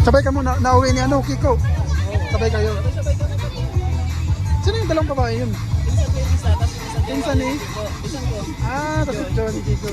Sabay ka muna, nauwi ni ano, Kiko. Sabay kayo. Sino yung dalawang babae yun? Pinsan ni? Ah, tapos Johnny Kiko.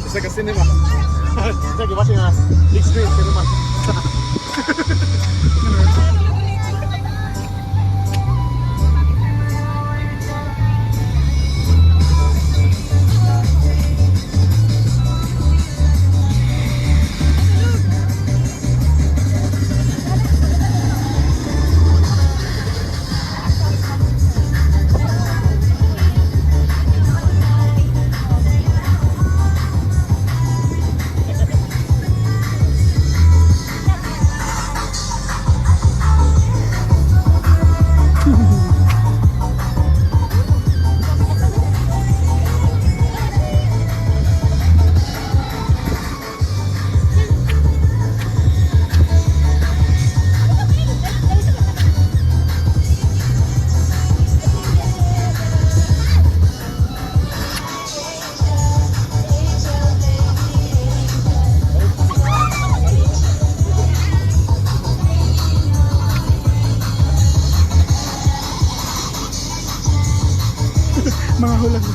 It's like a cinema. It's like you're watching a big screen cinema. Mga hulag.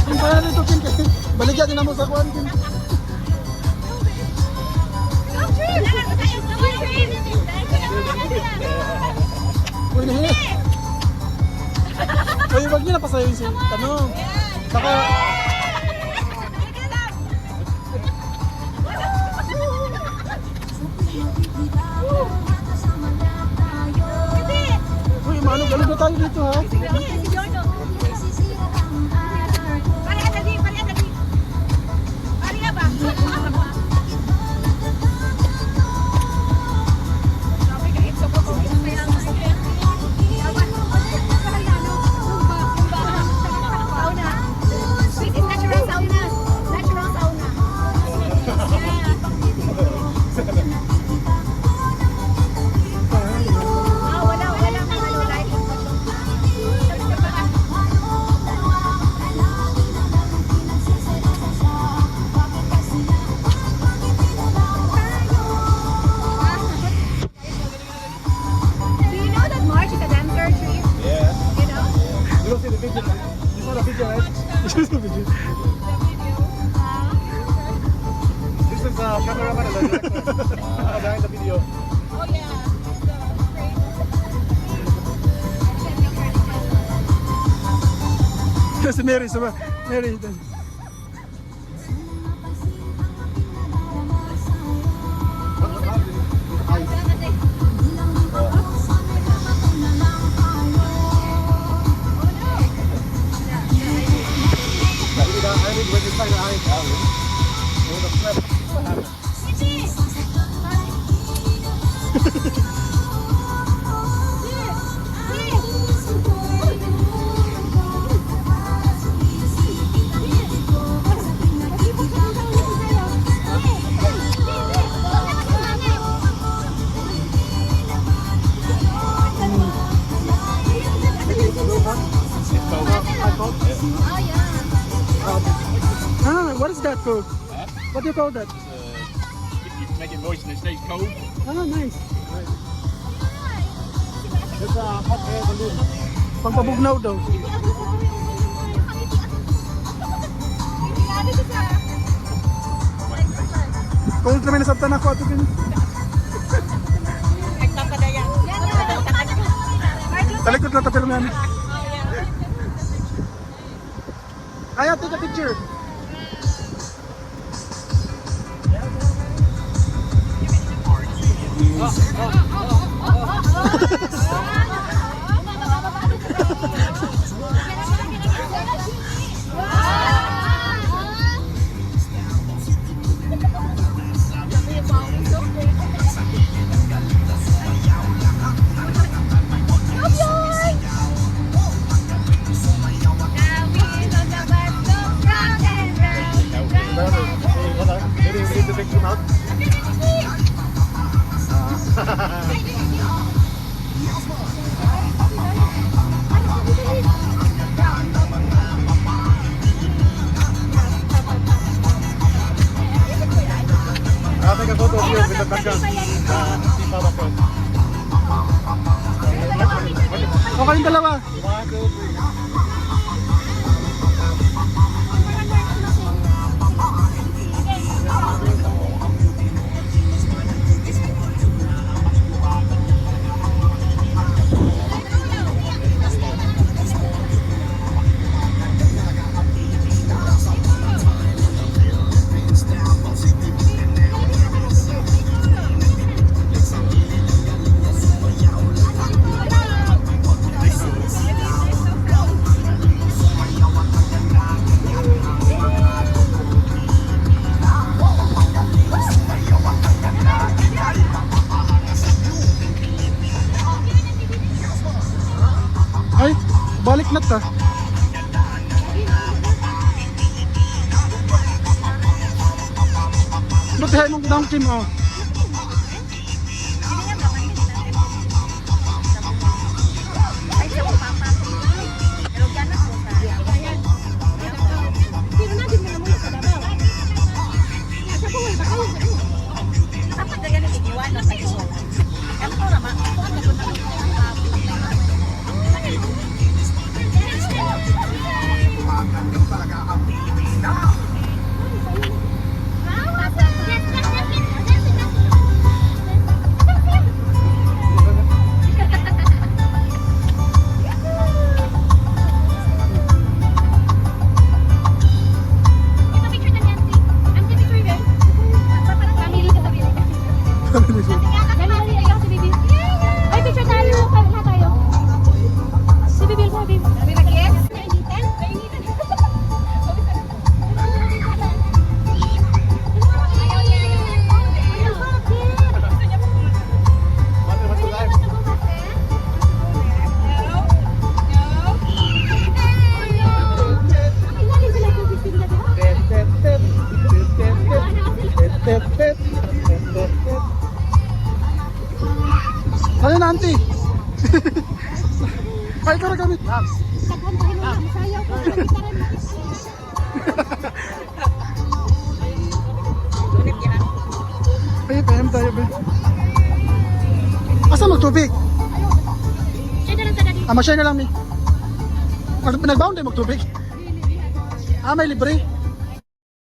Ang parang ito, Kim. Baligyan din mo sa kuwan, Kim. Uy, nahiya. Uy, wag niyo napasayo yung ano. Saka... Uy, maano, galing na tayo dito ha. This is the video. This is the cameraman and the director behind the video. Oh yeah. Si Mary, sama. Mary. I need when you find the eye. With the flip. Ah, what is that called? What do you call that? you make it moist and it stays cold. Ah, nice. It's a hot air balloon. Pagpabugnaw daw. Cold naman nasabtan ako ato din. Talikod lang tapir namin. Kaya, take a picture. Maybe we need to take him out. I'll take a photo of you with the background. Papa first. O kayong dalawa. 1, 2, 3. Ay, balik na ta. Lutihay mong downkin mo. Ay, picture tayo. Lahat tayo. Si Bibil ko, Bibil. Nainitan? Nainitan. What's the life? Ano na, auntie? Ay, ikaw na gamit. Ay, payam tayo, be. Asa magtubig? Ah, mag-share na lang, mi. Nagbaon tayo magtubig? Ah, may libre?